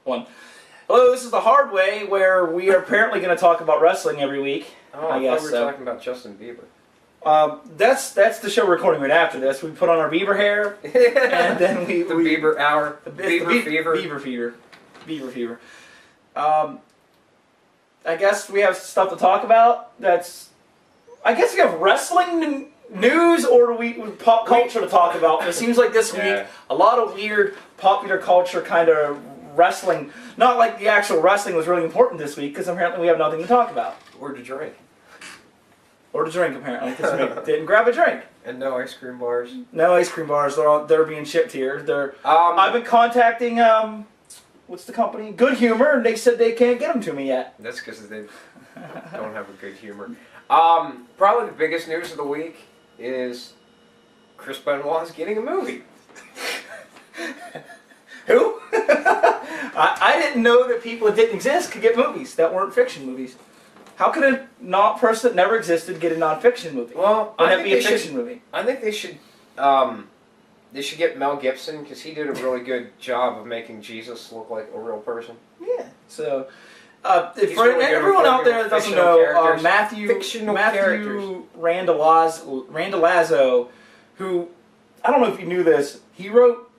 One. Hello, this is the hard way, where we are apparently going to talk about wrestling every week. Oh, I thought we were talking about Justin Bieber. That's the show we're recording right after this. We put on our Bieber hair, and then we Bieber hour, Bieber fever, Bieber fever. I guess we have stuff to talk about. I guess we have wrestling news, or we pop culture to talk about. It seems like this week a lot of weird popular culture kind of wrestling. Not like the actual wrestling was really important this week, because apparently we have nothing to talk about. Or to drink. Or to drink, apparently, because we didn't grab a drink. And no ice cream bars. No ice cream bars. They're being shipped here. I've been contacting what's the company? Good Humor, and they said they can't get them to me yet. That's because they don't have a good humor. Probably the biggest news of the week is Chris Benoit's getting a movie. Who? I didn't know that people that didn't exist could get movies that weren't fiction movies. How could a person that never existed get a non-fiction movie? Well, I think be a fiction movie. I think they should get Mel Gibson, because he did a really good job of making Jesus look like a real person. Yeah. So, for everyone out there that doesn't know, Matthew Randolazzo, who, I don't know if you knew this, he wrote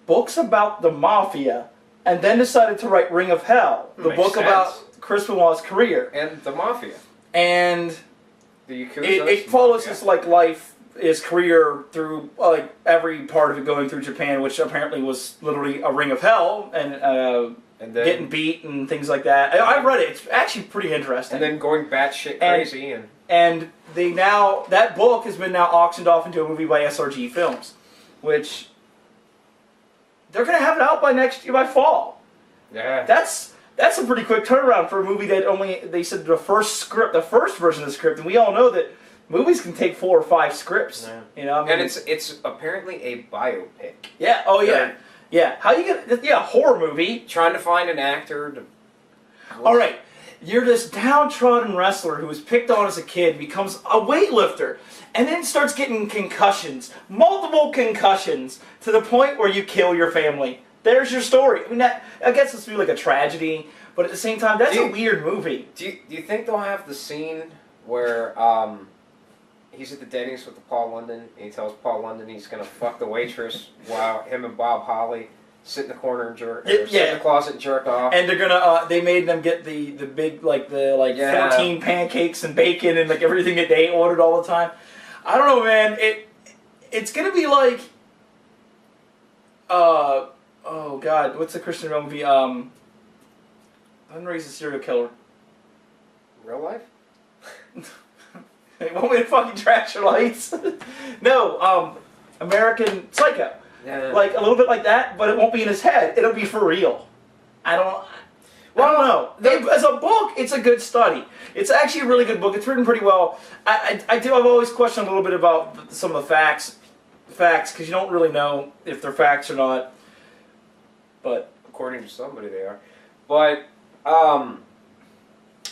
books about the Mafia, and then decided to write Ring of Hell, the book about Chris Benoit's career. And the Mafia. And the Yakuza, it follows his life, his career through every part of it going through Japan, which apparently was literally a ring of hell, and then getting beat and things like that. I read it. It's actually pretty interesting. And then going batshit crazy. And that book has been now auctioned off into a movie by SRG Films, which they're going to have it out by fall. Yeah. That's a pretty quick turnaround for a movie that they said the first version of the script, and we all know that movies can take 4 or 5 scripts. Yeah. You know, and it's apparently a biopic. Yeah. Oh yeah. Yeah. How you get a horror movie? Trying to find an actor to. All right, you're this downtrodden wrestler who was picked on as a kid, becomes a weightlifter, and then starts getting concussions, multiple concussions, to the point where you kill your family. There's your story. I mean, I guess it's like a tragedy, but at the same time, that's a weird movie. Do you think they'll have the scene where he's at the Denny's with Paul London, and he tells Paul London he's gonna fuck the waitress while him and Bob Holly sit in the corner and sit in the closet and jerk off? And they're gonna they made them get the big 14 pancakes and bacon and everything that they ordered all the time. I don't know, man. It's gonna be like oh God, what's the Christian Bale movie? Unraised a Serial Killer. Real life? They want me to fucking trash your lights? No, American Psycho. Yeah. Like a little bit like that, but it won't be in his head. It'll be for real. I don't know. As a book, it's a good study. It's actually a really good book. It's written pretty well. I've always questioned a little bit about some of the facts, because you don't really know if they're facts or not. But according to somebody, they are. But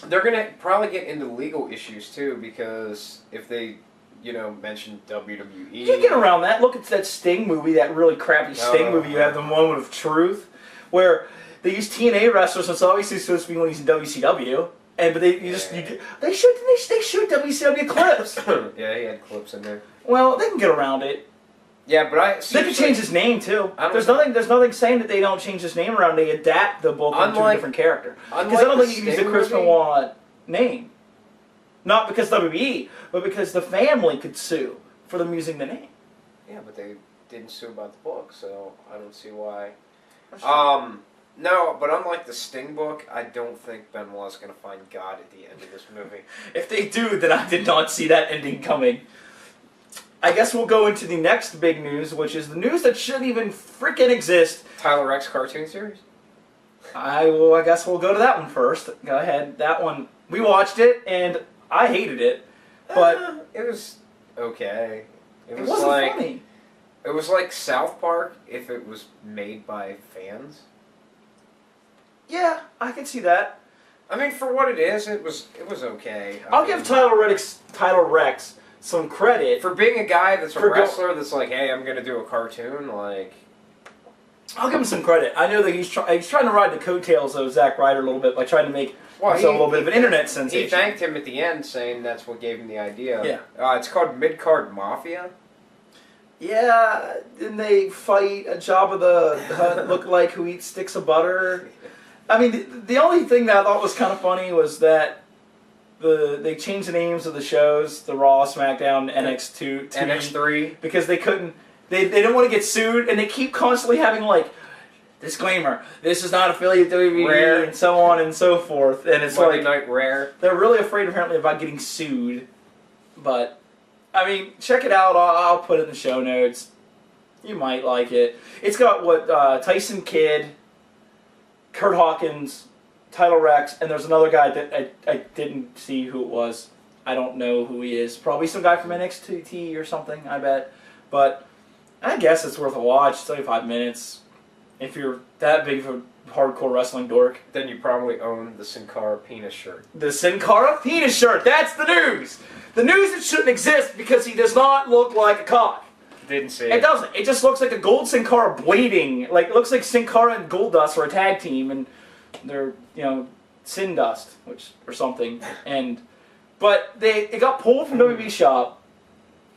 they're gonna probably get into legal issues too, because if they, mention WWE, you can get around that. Look at that Sting movie, that really crappy Sting movie. You have the Moment of Truth, where they use TNA wrestlers, so it's obviously supposed to be when he's in WCW. But they shoot WCW clips. Yeah, he had clips in there. Well, they can get around it. Yeah, but they can change his name too. There's nothing saying that they don't change his name around. They adapt the book into a different character. Because I don't think you can use the Chris Benoit name. Not because WWE, but because the family could sue for them using the name. Yeah, but they didn't sue about the book, so I don't see why. No, but unlike the Sting book, I don't think Benoit's going to find God at the end of this movie. If they do, then I did not see that ending coming. I guess we'll go into the next big news, which is the news that shouldn't even freaking exist. Tyler Rex cartoon series? I guess we'll go to that one first. Go ahead. That one, we watched it, and I hated it. But it was okay. It wasn't funny. It was like South Park if it was made by fans. Yeah, I can see that. I mean, for what it is, it was okay. I'll give Tyler Rex some credit for being a guy that's a wrestler that's like, hey, I'm gonna do a cartoon. Like, I'll give him some credit. I know that he's trying to ride the coattails of Zack Ryder a little bit by trying to make himself a little bit of an internet sensation. He thanked him at the end, saying that's what gave him the idea. Yeah. It's called Mid-Card Mafia. Yeah, and they fight a Jabba the Hutt look-alike who eats sticks of butter. I mean, the only thing that I thought was kind of funny was that they changed the names of the shows, the Raw, SmackDown, NX2, NX3, because they couldn't. They didn't want to get sued, and they keep constantly having like, disclaimer, this is not affiliate WWE, Rare, and so on and so forth. And it's Monday like Night Rare. They're really afraid apparently about getting sued, but I mean, check it out. I'll put it in the show notes. You might like it. It's got what Tyson Kidd, Kurt Hawkins, Title Rex, and there's another guy that I didn't see who it was. I don't know who he is. Probably some guy from NXT or something, I bet. But I guess it's worth a watch. It's only 5 minutes. If you're that big of a hardcore wrestling dork. Then you probably own the Sin Cara Penis shirt. The Sin Cara Penis shirt. That's the news. The news that shouldn't exist because he does not look like a cock. Didn't see it. It doesn't. It just looks like a Gold Sin Cara blading. Like, it looks like Sin Cara and Goldust are a tag team, and they're, Sin Dust, or something. But it got pulled from WWE Shop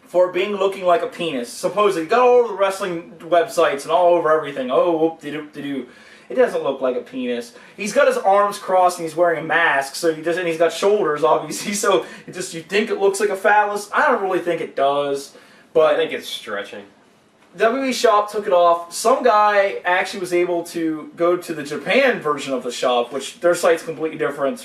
for looking like a penis. Supposedly, it got all over the wrestling websites and all over everything. Oh, whoop-de-doop-de-doo. It doesn't look like a penis. He's got his arms crossed and he's wearing a mask, so and he's got shoulders, obviously, so you think it looks like a phallus. I don't really think it does, but I think it's stretching. WWE Shop took it off. Some guy actually was able to go to the Japan version of the shop, which their site's completely different.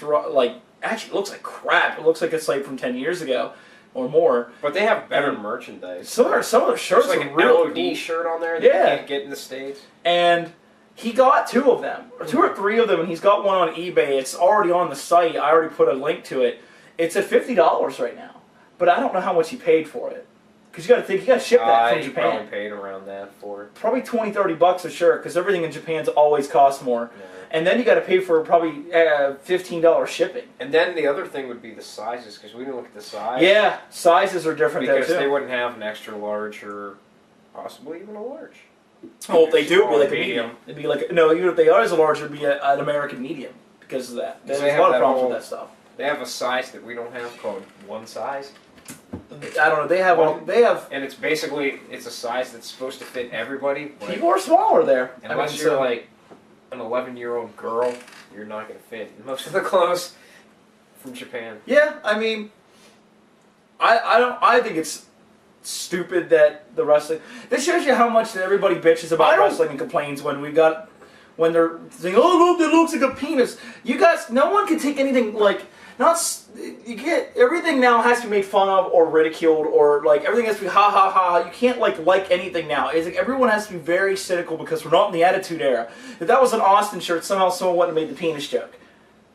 Actually, it looks like crap. It looks like a site from 10 years ago or more. But they have better merchandise. Some of their shirts There's are like an real LOD cool. shirt on there that Yeah. you can't get in the States. And he got 2 of them, or 2 or 3 of them, and he's got one on eBay. It's already on the site. I already put a link to it. It's at $50 right now, but I don't know how much he paid for it. Because you got to think, you got to ship that from Japan. Probably paid around that for it. Probably $20-$30 a shirt, because everything in Japan's always costs more. Yeah. And then you got to pay for probably $15 shipping. And then the other thing would be the sizes, because we didn't look at the size. Yeah, sizes are different there because too. they wouldn't have an extra large or possibly even a large. Oh, if they do, it'd be like a medium. medium. It'd be like even if they are as a large, it'd be an American medium because of that. There's a lot of problems with that stuff. They have a size that we don't have called one size. I don't know. They have. And it's a size that's supposed to fit everybody. People are smaller there. Unless you're like an 11-year-old girl, you're not going to fit in most of the clothes from Japan. Yeah, I mean, I think it's stupid that the wrestling. This shows you how much that everybody bitches about wrestling and complains when they're saying, "Oh, look, it looks like a penis." You guys, no one can take anything like. Everything now has to be made fun of or ridiculed or like everything has to be ha ha ha. You can't like anything now. It's like everyone has to be very cynical because we're not in the Attitude Era. If that was an Austin shirt, somehow someone wouldn't have made the penis joke.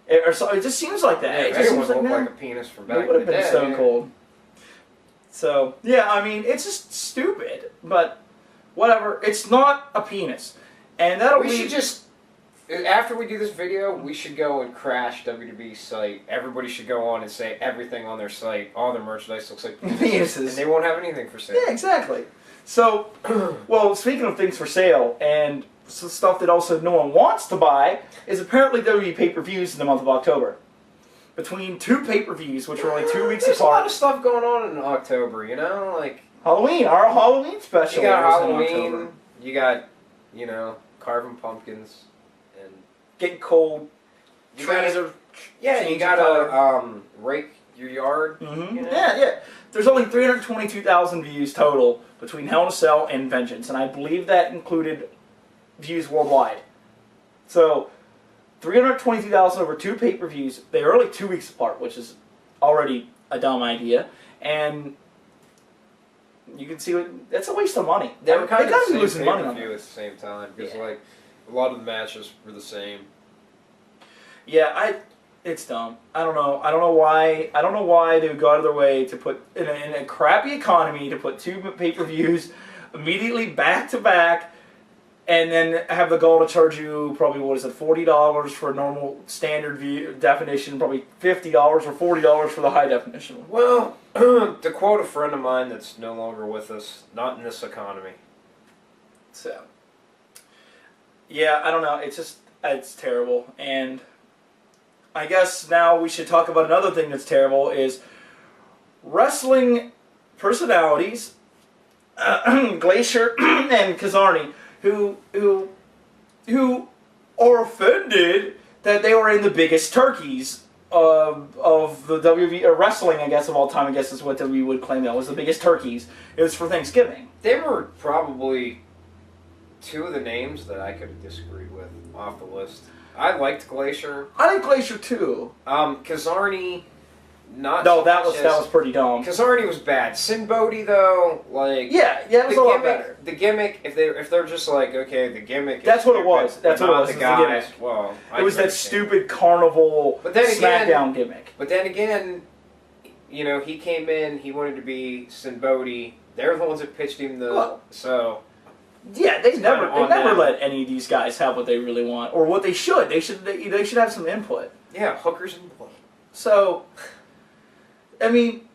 It just seems like that. Yeah, it just seems looked like a penis from back it would have in the been day. Stone Cold. So yeah, I mean it's just stupid, but whatever. It's not a penis, and We should just. After we do this video, we should go and crash WWE's site. Everybody should go on and say everything on their site, all their merchandise looks like penises. And they won't have anything for sale. Yeah, exactly. So, well, speaking of things for sale and stuff that also no one wants to buy, is apparently WWE pay-per-views in the month of October. Between 2 pay-per-views, which are only 2 weeks There's apart. a lot of stuff going on in October, like Halloween, our Halloween special. You got is in Halloween, October. you got, carving pumpkins. Getting cold. You Trees gotta, are you gotta rake your yard. Mm-hmm. You know? Yeah. There's only 322,000 views total between Hell in a Cell and Vengeance, and I believe that included views worldwide. So, 322,000 over 2 pay-per-views. They are only 2 weeks apart, which is already a dumb idea. And you can see that's a waste of money. They gotta be losing money on it at the same time because a lot of the matches were the same. Yeah, it's dumb. I don't know. I don't know why they would go out of their way to put in a crappy economy to put 2 pay-per-views immediately back to back, and then have the goal to charge you probably $40 for a normal standard view definition, probably $50 or $40 for the high definition one. Well, to quote a friend of mine that's no longer with us, not in this economy. So, Yeah, I don't know. It's terrible. And I guess now we should talk about another thing that's terrible is wrestling personalities, Glacier and Kazarni, who are offended that they were in the biggest turkeys of the WWE or wrestling, I guess, of all time. I guess is what WWE would claim that was the biggest turkeys. It was for Thanksgiving. They were probably two of the names that I could have disagreed with off the list. I liked Glacier. I like Glacier too. Kazarni, not. No, so that much was pretty dumb. Kazarni was bad. Sin Bodhi though, like yeah, it was a lot better. The gimmick, if they're just like, okay, the gimmick. That's what it was. That's what it was. The The guys. gimmick. Well, It was that stupid carnival SmackDown gimmick. But then again, you know, he came in. He wanted to be Sin Bodhi. They're the ones that pitched him so. Yeah, they never them. let any of these guys have what they really want or what they should. They should have some input. Yeah, hookers and blood. So, I mean,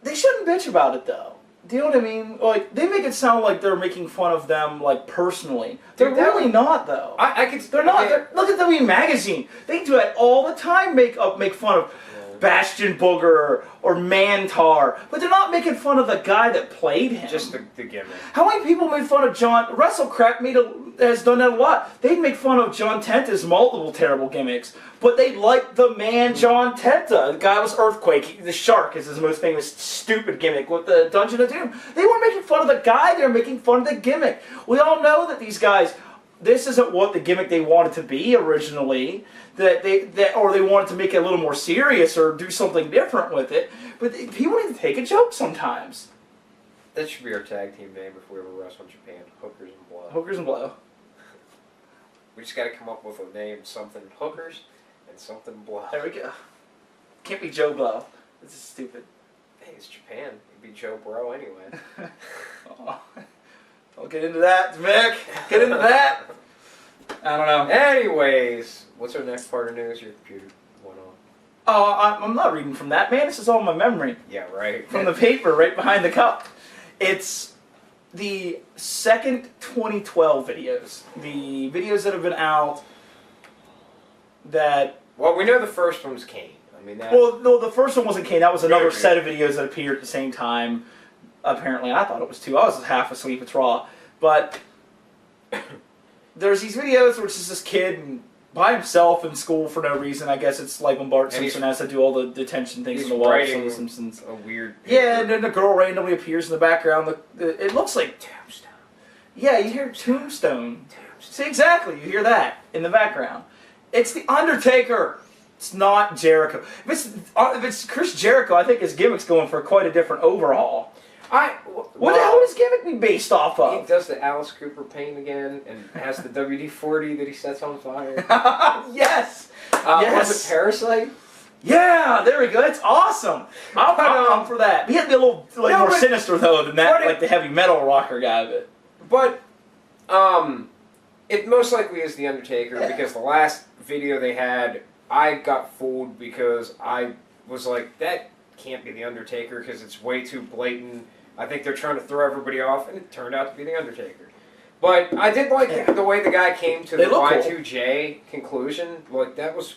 they shouldn't bitch about it though. Do you know what I mean? Like they make it sound like they're making fun of them like personally. They're really not though. I could. They're not. Look at WWE Magazine. They do that all the time. Make fun of Bastion Booger or Mantar, but they're not making fun of the guy that played him. Just the gimmick. How many people made fun of John? WrestleCrap has done that a lot. They'd make fun of John Tenta's multiple terrible gimmicks, but they liked the man John Tenta. The guy was Earthquake. The Shark is his most famous stupid gimmick with the Dungeon of Doom. They weren't making fun of the guy. They were making fun of the gimmick. We all know that these guys. This isn't what the gimmick they wanted to be originally. Or they wanted to make it a little more serious or do something different with it. But people need to take a joke sometimes. That should be our tag team name if we ever wrestle in Japan. Hookers and Blow. Hookers and Blow. We just got to come up with a name, something Hookers and something Blow. There we go. Can't be Joe Blow. This is stupid. Hey, it's Japan. It'd be Joe Bro anyway. Oh. Don't get into that, Mick. Get into that. I don't know. Anyways, what's our next part of news? Your computer went on. Oh, I'm not reading from that, man. This is all my memory. Yeah, right. From the paper right behind the cup. It's the second 2012 videos. The videos that have been out that... Well, we know the first one's Kane. I mean, that... Well, no, the first one wasn't Kane. That was another set of videos that appeared at the same time. Apparently, I thought it was two. I was half asleep. It's Raw. But there's these videos where it's just this kid by himself in school for no reason. I guess it's like when Bart Simpson has to do all the detention things in the wall. Some of the Simpsons. A weird paper. Yeah, and then a girl randomly appears in the background. It looks like Tombstone. Yeah, you hear Tombstone. See, exactly. You hear that in the background. It's The Undertaker. It's not Jericho. If it's Chris Jericho, I think his gimmick's going for quite a different overhaul. What the hell would his gimmick be based off of? He does the Alice Cooper pain again and has the WD-40 that he sets on fire. Yes! Yes! Was it Parasite? Yeah, there we go. That's awesome. I'm for that. He had to be a little more sinister though than that, like the heavy metal rocker guy of it. But it most likely is The Undertaker because the last video they had, I got fooled because I was like, that can't be The Undertaker because it's way too blatant. I think they're trying to throw everybody off, and it turned out to be The Undertaker. But I did like the way the guy came to the Y2J conclusion. Like, that was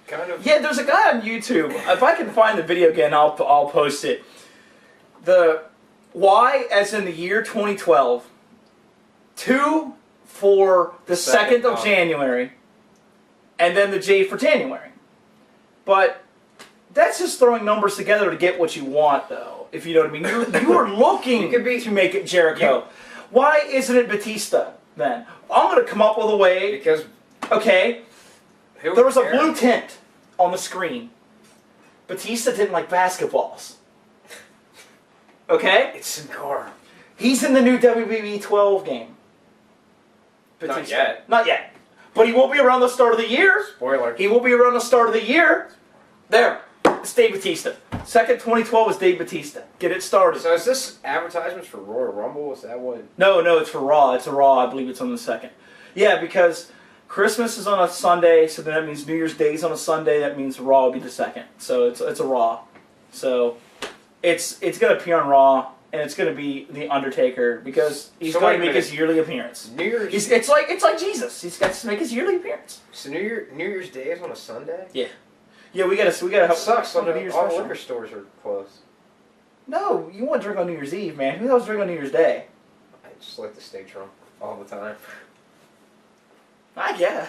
kind of... Yeah, there's a guy on YouTube. If I can find the video again, I'll post it. The Y, as in the year 2012. 2 for the 2nd of January. And then the J for January. But that's just throwing numbers together to get what you want, though. If you know what I mean. You are looking to make it Jericho. Why isn't it Batista, then? I'm going to come up with a way. Because... Okay. There was a blue tint on the screen. Batista didn't like basketballs. Okay? It's Sin Cara. He's in the new WWE 12 game. Batista. Not yet. Not yet. But he will be around the start of the year. Spoiler. He will be around the start of the year. There. It's Dave Batista. Second 2012 is Dave Batista. Get it started. So is this advertisements for Royal Rumble? Is that what? No, it's for Raw. It's a Raw. I believe it's on the 2nd. Yeah, because Christmas is on a Sunday, so then that means New Year's Day is on a Sunday. That means Raw will be the 2nd. So it's a Raw. So it's going to appear on Raw. and it's going to be The Undertaker because he's So going wait to a make his yearly appearance. New Year's. It's like Jesus. He's got to make his yearly appearance. So New Year's Day is on a Sunday. Yeah, we gotta It help. sucks. All New the Year's all the special. liquor stores are closed. No, you want to drink on New Year's Eve, man. Who else drink on New Year's Day? I just like to stay drunk all the time. Yeah.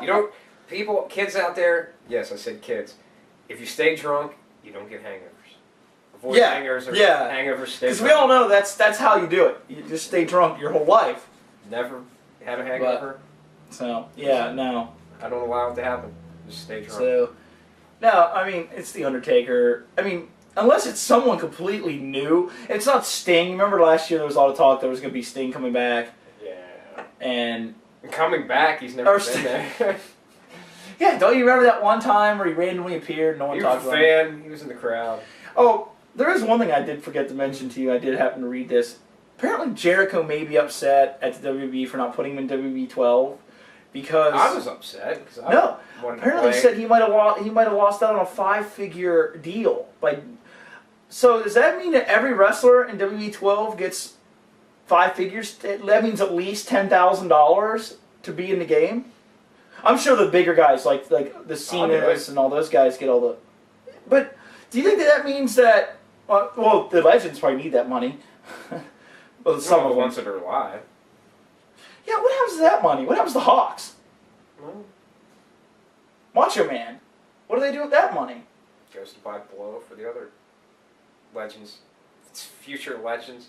You don't. People, kids out there. Yes, I said kids. If you stay drunk, you don't get hangovers. Avoid hangovers or hangovers. Stay Because we drunk. all know that's how you do it. You just stay drunk your whole life. Never had a hangover. So yeah, no. I don't allow it to happen. Just stay drunk. So no, I mean it's The Undertaker. I mean, unless it's someone completely new, it's not Sting. Remember last year there was a lot of talk there was going to be Sting coming back. Yeah. And coming back, he's never been there. Yeah, don't you remember that one time where he randomly appeared? No one talked about it. He was a fan. He was in the crowd. Oh, there is one thing I did forget to mention to you. I did happen to read this. Apparently Jericho may be upset at the WWE for not putting him in WWE 12 because I was upset because apparently he said he might have lost out on a 5-figure deal. So does that mean that every wrestler in WWE 12 gets 5 figures? That means at least $10,000 to be in the game. I'm sure the bigger guys like the Cenas and all those guys get all the. But do you think that means that? Well, the legends probably need that money. Well, some of the them. ones that are alive. Yeah, what happens to that money? What happens to Hawks? Well, Macho Man. What do they do with that money? goes to buy blow for the other legends. It's future legends.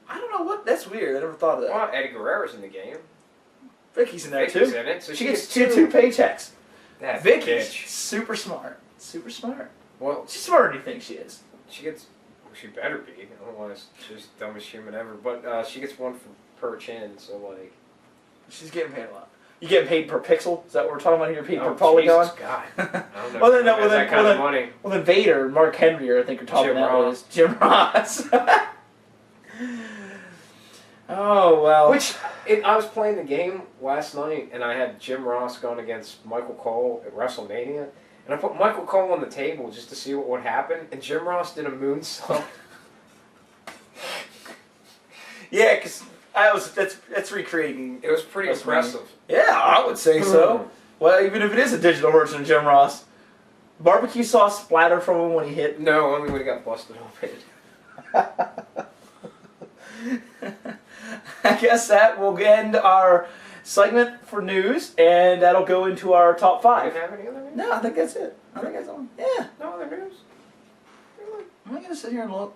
I don't know what. That's weird. I never thought of that. Well, Eddie Guerrero's in the game. Vicky's in there Vicky's too. in it, so she gets two paychecks. That Vicky's bitch. super smart. Super smart. Well, She's smarter than you think she is. she gets. Well, she better be. Otherwise, she's the dumbest human ever. But she gets one per chin, so like. She's getting paid a lot. You getting paid per pixel? Is that what we're talking about here? Paid per Oh, polygon? Jesus God. I don't know. Well, then, if he has that kind of money. Well, then Vader and Mark Henry are, I think, are talking Jim that Ross. with Jim Ross. Oh, well. I was playing the game last night, and I had Jim Ross going against Michael Cole at WrestleMania, and I put Michael Cole on the table just to see what would happen, and Jim Ross did a moonsault. Yeah, because that's recreating. It was pretty impressive. Yeah, I would say so. Well, even if it is a digital version of Jim Ross. Barbecue sauce splattered from him when he hit. No, only when he got busted open. I guess that will end our segment for news, and that'll go into our top Do you 5. have any other news? No, I think that's it. I think that's all. Yeah. No other news? Really? Am I going to sit here and look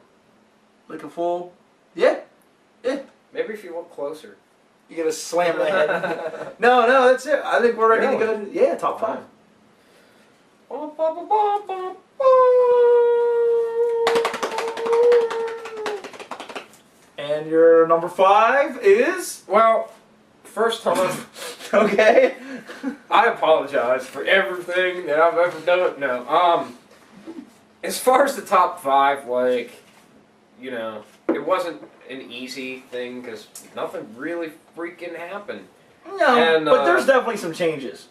like a fool? Yeah. Yeah. Maybe if you look closer. You're going to slam my head. No, that's it. I think we're ready to go. Yeah, top 5. And your number 5 is? Well, first time, Okay. I apologize for everything that I've ever done. No, as far as the top 5, like, you know, it wasn't an easy thing because nothing really freaking happened. No, And, but there's definitely some changes.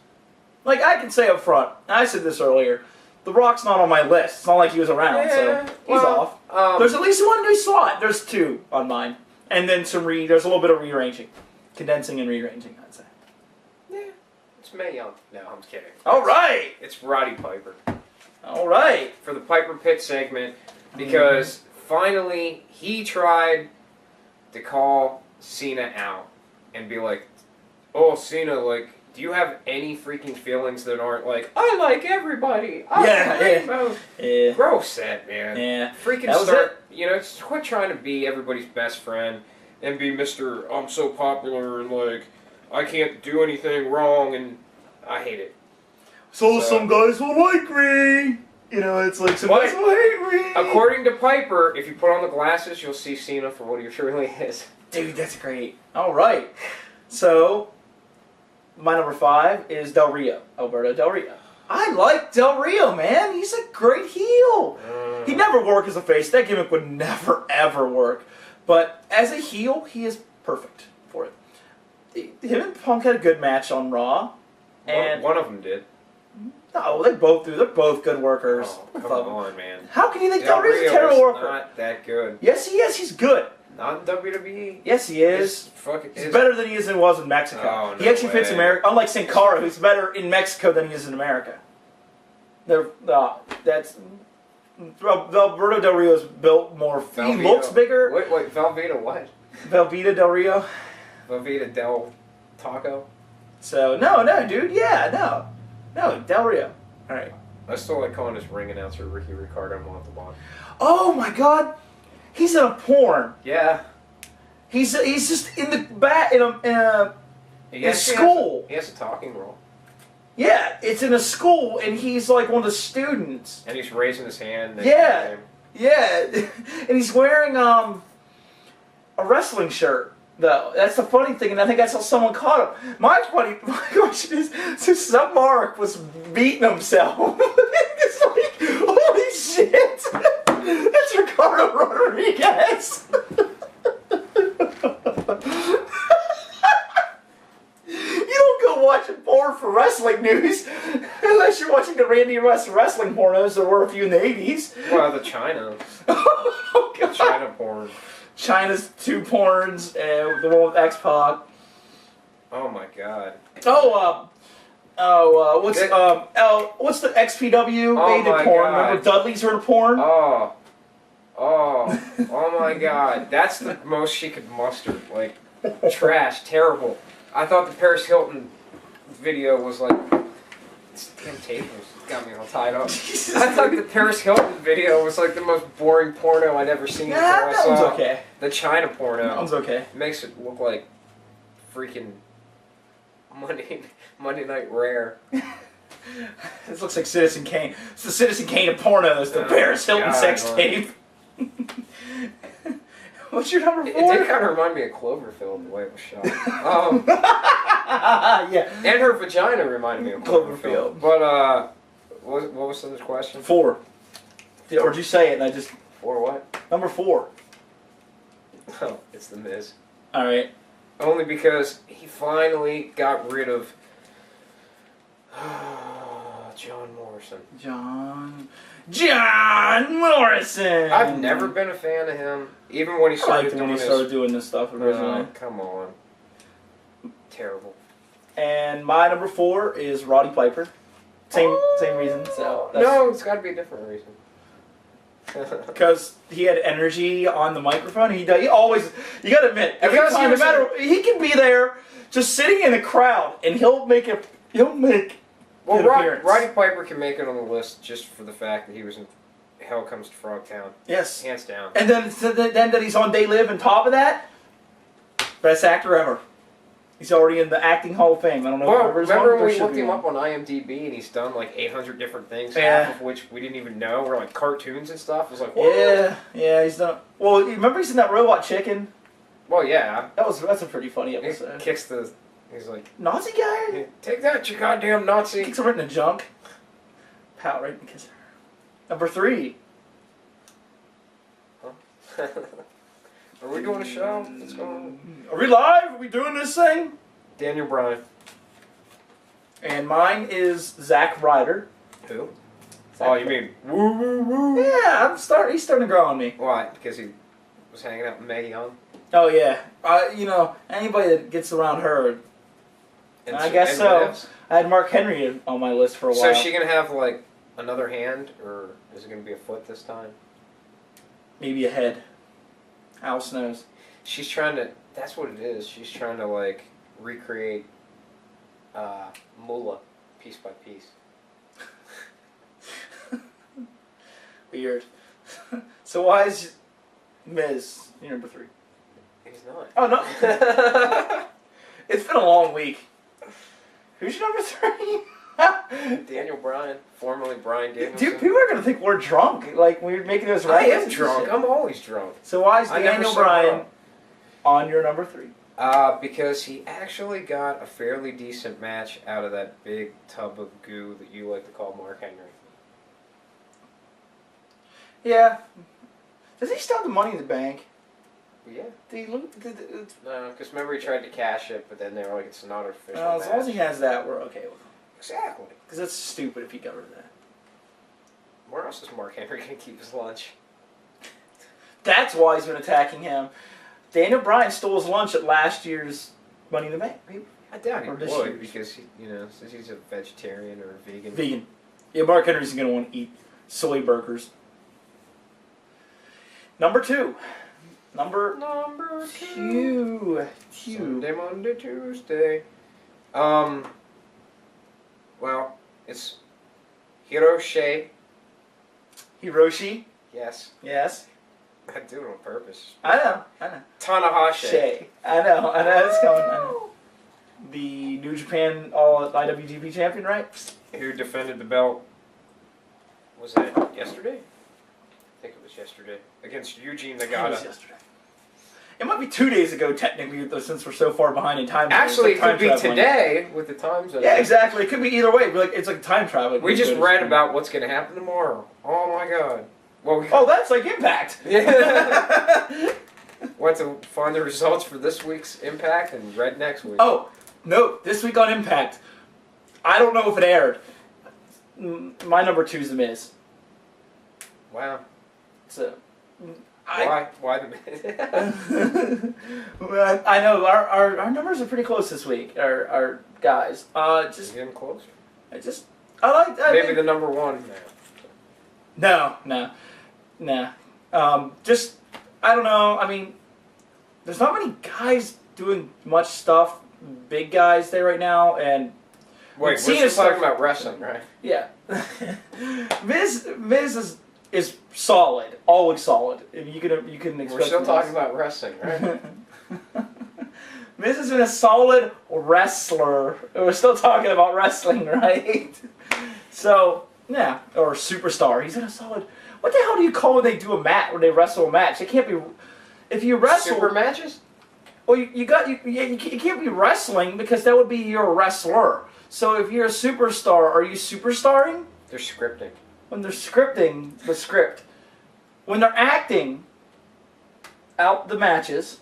Like, I can say up front, I said this earlier, The Rock's not on my list. It's not like he was around, so he's off. There's at least one new slot. There's 2 on mine. And then there's a little bit of rearranging. Condensing and rearranging, I'd say. Yeah, it's Mae Young. No, I'm just kidding. All right. It's Roddy Piper All right. for the Piper Pit segment because finally he tried to call Cena out and be like, "Oh, Cena, like, do you have any freaking feelings that aren't like, I like everybody. I like rainbows." Yeah. Gross that, man. Yeah. Freaking That was start, you know, quit trying to be everybody's best friend and be Mr. I'm so popular and like, I can't do anything wrong and I hate it. So some guys will like me. You know, it's like some guys will hate me. According to Piper, if you put on the glasses, you'll see Cena for what he truly is. Dude, that's great. All right. So, my number 5 is Del Rio. Alberto Del Rio. I like Del Rio, man. He's a great heel. He'd never work as a face. That gimmick would never, ever work. But as a heel, he is perfect for it. Him and Punk had a good match on Raw. And one of them did. No, they both do. They're both good workers. Oh, Both come of them. on, man. How can you think Del Del Rio's a Rio terrible is worker? not that good. Yes, he is. He's good. Not in WWE. Yes, he is. He's better than he is and was in Mexico. Oh, he no actually fits way. America. Unlike Sin Cara, who's better in Mexico than he is in America. That's Alberto Del Rio's built more. He looks bigger. Wait, Velveeta what? Velveeta Del Rio. Velveeta Del Taco? So no, dude. Yeah, no, Del Rio. All right. I still like calling his ring announcer Ricky Ricardo Montalban. Oh my God, he's in a porn. Yeah. He's just in the back in a school. He has a talking role. Yeah, it's in a school, and he's like one of the students. And he's raising his hand. Yeah, and he's wearing a wrestling shirt. Though that's the funny thing, and I think that's how someone caught him. My question is, so some Mark was beating himself. It's like, holy shit, that's Ricardo Rodriguez. You don't go watching porn for wrestling news unless you're watching the Randy Russ wrestling pornos. There were a few in the 80s. Well, the China. Oh, God. China porn. China's two porns, and the one with X-Pac. Oh my God. What's the XPW? Oh They did my porn. God. Remember Dudley's heard of porn? Oh my God. That's the most she could muster. Like, trash, terrible. I thought the Paris Hilton video was like, this damn tape got me all tied up. I thought the Paris Hilton video was like the most boring porno I'd ever seen. That one's okay. The China porno. That one's okay. It makes it look like freaking Monday Night Rare. This looks like Citizen Kane. It's the Citizen Kane of pornos, the Paris Hilton God, sex man. tape. What's your number It 4? did kind of remind me of Cloverfield, the way it was shot. Yeah. And her vagina reminded me of Cloverfield. Cloverfield. But, what was the question? 4. Or did you say it and I just... Or what? Number 4. Oh, it's The Miz. Alright. Only because he finally got rid of John Morrison. John Morrison! I've never been a fan of him, even when he started doing this stuff originally. Come on. Terrible. And my number 4 is Roddy Piper. Same reason. So no, it's got to be a different reason. Because he had energy on the microphone. He always. You got to admit, every time, no matter, he can be there, just sitting in a crowd, and he'll make an appearance. Roddy Piper can make it on the list just for the fact that he was in Hell Comes to Frogtown. Yes, hands down. And then that he's on They Live, and top of that, best actor ever. He's already in the Acting Hall of Fame. I don't know. Well, remember when we looked him up on IMDb and he's done like 800 different things, half of which we didn't even know were like cartoons and stuff. It was like, what? Yeah, he's done. Well, you remember he's in that Robot Chicken? Well, yeah. That's a pretty funny episode. He kicks the. He's like, Nazi guy? Yeah, take that, you goddamn Nazi! Kicks him right in the junk. Pow, right in the kisser. Number 3. Huh? Are we doing a show? What's going on? Are we live? Are we doing this thing? Daniel Bryan. And mine is Zack Ryder. Who? Oh, you mean woo woo woo? Yeah, he's starting to grow on me. Why? Because he was hanging out with Maggie Young? Oh yeah. Anybody that gets around her. And I guess so. I had Mark Henry on my list for a while. So is she going to have like another hand, or is it going to be a foot this time? Maybe a head. Alice knows. She's trying to. That's what it is. She's trying to like recreate Moolah piece by piece. Weird. So why is Miz your number 3? He's not. Oh no. It's been a long week. Who's your number 3? Daniel Bryan, formerly Bryan Danielson. Dude, people are gonna think we're drunk. Like we're making those. I am drunk. I'm always drunk. So why is Daniel Bryan on your number 3? Because he actually got a fairly decent match out of that big tub of goo that you like to call Mark Henry. Yeah. Does he still have the Money in the Bank? Yeah. Did he No, because remember he tried to cash it, but then they were like, it's not official. As long as he has that, we're okay with him. Exactly. Because that's stupid if you got rid of that. Where else is Mark Henry going to keep his lunch? That's why he's been attacking him. Daniel Bryan stole his lunch at last year's Money in the Bank. I doubt he Or this would year's. because, since he's a vegetarian or a vegan. Vegan. Yeah, Mark Henry's going to want to eat soy burgers. Number two. Number two. Sunday, Monday, Tuesday. Well, it's Hiroshi. Hiroshi. Yes. Yes. I do it on purpose. I know. Tanahashi. Shay. I know it's coming. I know. The New Japan All IWGP champion, right? Who defended the belt? Was that yesterday? I think it was yesterday. Against Yuji It was Nagata. yesterday. It might be 2 days ago, technically, though, since we're so far behind in time. Actually, It's it like could be time traveling. today with the time zone. Yeah, exactly. It could be either way. It's like time travel. We just read about what's going to happen tomorrow. Oh my god. Well, Oh, that's like Impact. yeah. What to find the results for this week's Impact and read next week. Oh, no. This week on Impact, I don't know if it aired. My number 2 is The Miz. Wow. So, Why The Miz? I know our numbers are pretty close this week. Our guys. Just getting closer. I Maybe think, the number one now. No. Just, I don't know. I mean, there's not many guys doing much stuff, big guys there right now, and Wait, we're Cena's still talking stuff- about wrestling, right? yeah. Miz is solid, always solid. You can expect. We're still Miz. talking about wrestling, right? Miz has been a solid wrestler. We're still talking about wrestling, right? So, yeah, or superstar. He's in a solid. What the hell do you call when they do a match, when they wrestle a match? It can't be. If you wrestle. Super matches? Well, you can't be wrestling because that would be you're a wrestler. So if you're a superstar, are you superstarring? They're scripting. When they're scripting the script. When they're acting out the matches,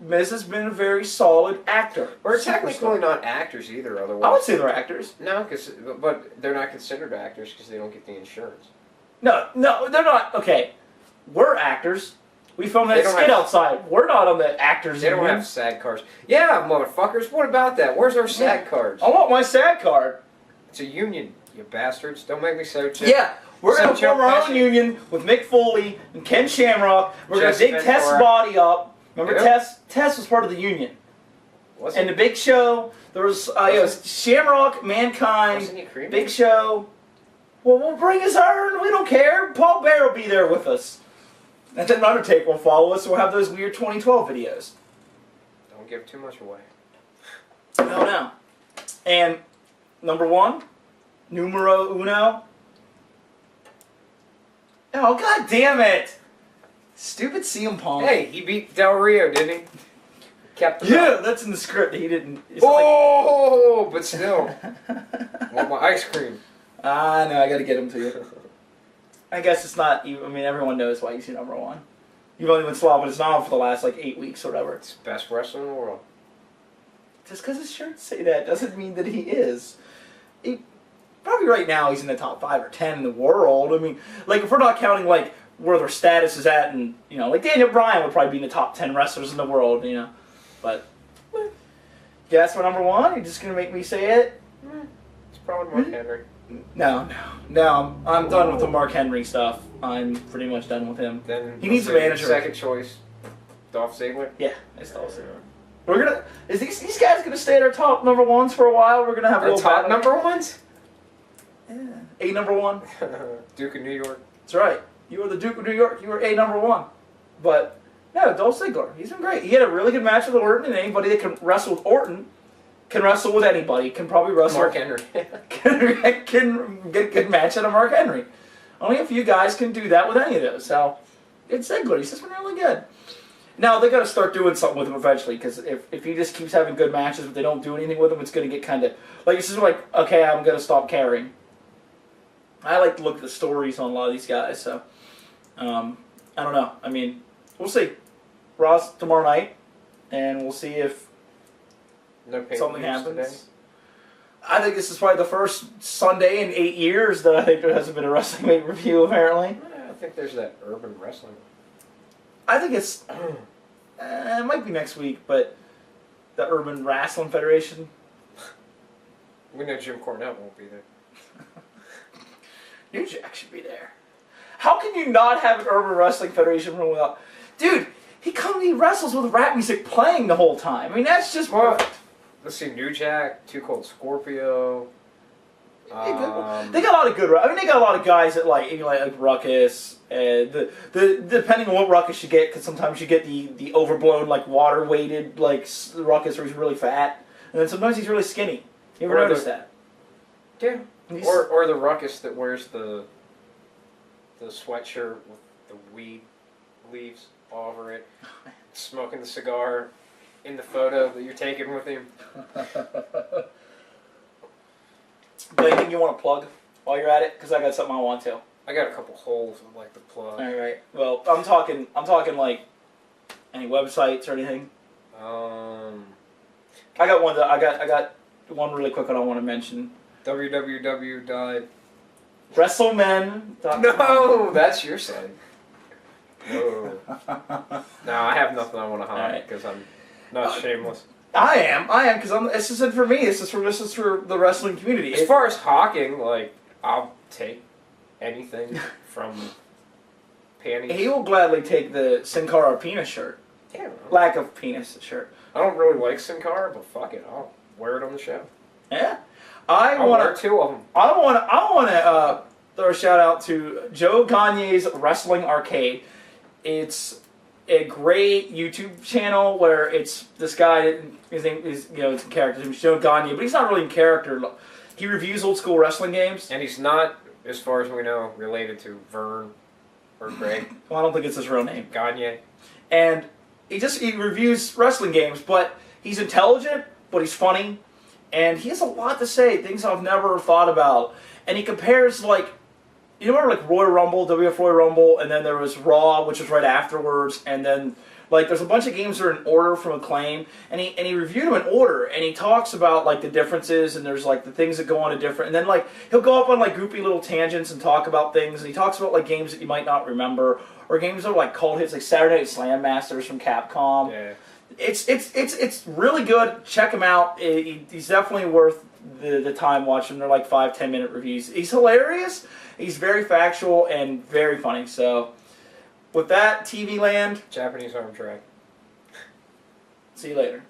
Miz has been a very solid actor. Or Superstar. technically not actors either, otherwise. I would say they're actors. No, but they're not considered actors because they don't get the insurance. No, they're not. Okay, we're actors. We filmed They that don't skit have- outside. We're not on the actors. They don't union. have SAG cards. Yeah, motherfuckers, what about that? Where's our SAG cards? I want my SAG card. It's a union, you bastards. Don't make me so chip. Yeah, we're going to So form our Joe own union with Mick Foley and Ken Shamrock. We're going to Jesse dig Tess' Ventura. body up. Remember Yep. Tess? Tess was part of the union. Wasn't, And the Big Show, there was, it was Shamrock, Mankind, wasn't he creepy? Big Show. Well, we'll bring his iron. We don't care. Paul Bear will be there with us. And then Undertaker will follow us. We'll have those weird 2012 videos. Don't give too much away. No. And number 1, numero uno. Oh, god damn it! Stupid CM Punk. Hey, he beat Del Rio, didn't he? Kept the Yeah, belt. that's in the script. He didn't. It's Oh, but still. Want my ice cream. no, I gotta get him to you. I guess it's not. I mean, everyone knows why he's your number 1. You've only been slobbing his knob for the last 8 weeks or whatever. It's the best wrestler in the world. Just because his shirts say that doesn't mean that he is. Probably right now he's in the top 5 or 10 in the world. I mean, if we're not counting where their status is at, and Daniel Bryan would probably be in the top 10 wrestlers in the world. But guess what, number 1? You're just gonna make me say it? It's probably Mark Henry. No. I'm done with the Mark Henry stuff. I'm pretty much done with him. Then He needs a let's say manager. Second choice, Dolph Ziggler. Yeah, it's also. We're gonna. Is these guys gonna stay at our top number 1s for a while? We're gonna have a Our little top battle. number ones? Yeah. A number 1. Duke of New York. That's right. You were the Duke of New York. You were a number 1. But no, Dolph Ziggler. He's been great. He had a really good match with Orton, and anybody that can wrestle with Orton can wrestle with anybody. Can probably wrestle. Mark Henry. can get a good match out of Mark Henry. Only a few guys can do that with any of those. So it's Ziggler. He's just been really good. Now they got to start doing something with him eventually, because if he just keeps having good matches but they don't do anything with him, it's going to get kind of it's just okay, I'm going to stop caring. I like to look at the stories on a lot of these guys, so I don't know. I mean, we'll see. Raw's tomorrow night, and we'll see if No pay-per-views something happens. today. I think this is probably the first Sunday in 8 years that I think there hasn't been a wrestling weight review, apparently. I think there's that urban wrestling. I think it's... it might be next week, but the Urban Wrestling Federation. We know Jim Cornette won't be there. New Jack should be there. How can you not have an Urban Wrestling Federation room without... Dude, he wrestles with rap music playing the whole time. I mean, that's just perfect. Let's see, New Jack, Too Cold Scorpio. They got a lot of good... I mean, they got a lot of guys that like Ruckus. And depending on what Ruckus you get, because sometimes you get the overblown, like, water-weighted, like, Ruckus where he's really fat. And then sometimes he's really skinny. You ever notice that? Yeah. Or the Ruckus that wears the sweatshirt with the weed leaves all over it, smoking the cigar in the photo that you're taking with him. But anything you want to plug while you're at it? Because I got something I want to. I got a couple holes I'd like to plug. All right. Well, I'm talking like any websites or anything. I got one. I got one really quick one I want to mention. WrestleMen.com. No, that's your site. No. No, I have nothing I want to hide because I'm not shameless. I am because this isn't for me. This is for the wrestling community. As far as hawking, like, I'll take anything from panties. He will gladly take the Cara Penis shirt. Yeah. Lack of penis shirt. I don't really like Sin Cara, but fuck it, I'll wear it on the show. Yeah. I'll wear two of them. I want to throw a shout out to Joe Gagne's Wrestling Arcade. It's a great YouTube channel where it's this guy. His name is it's a character. His Joe Gagne, but he's not really in character. He reviews old school wrestling games, and he's not, as far as we know, related to Vern or Greg. Well, I don't think it's his real name. Gagne. And he reviews wrestling games, but he's intelligent, but he's funny, and he has a lot to say, things I've never thought about. And he compares, like, you remember, like, Royal Rumble, WF Royal Rumble, and then there was Raw, which was right afterwards, and then, like, there's a bunch of games that are in order from Acclaim, and he reviewed them in order, and he talks about, like, the differences, and there's, like, the things that go on a different, and then, like, he'll go up on, like, goofy little tangents and talk about things, and he talks about, like, games that you might not remember, or games that are, like, cult hits, like Saturday Night Slam Masters from Capcom. Yeah. It's really good. Check him out. He's definitely worth the time watching. They're like 5-10 minute reviews. He's hilarious. He's very factual and very funny. So, with that, TV Land. Japanese arm drag. See you later.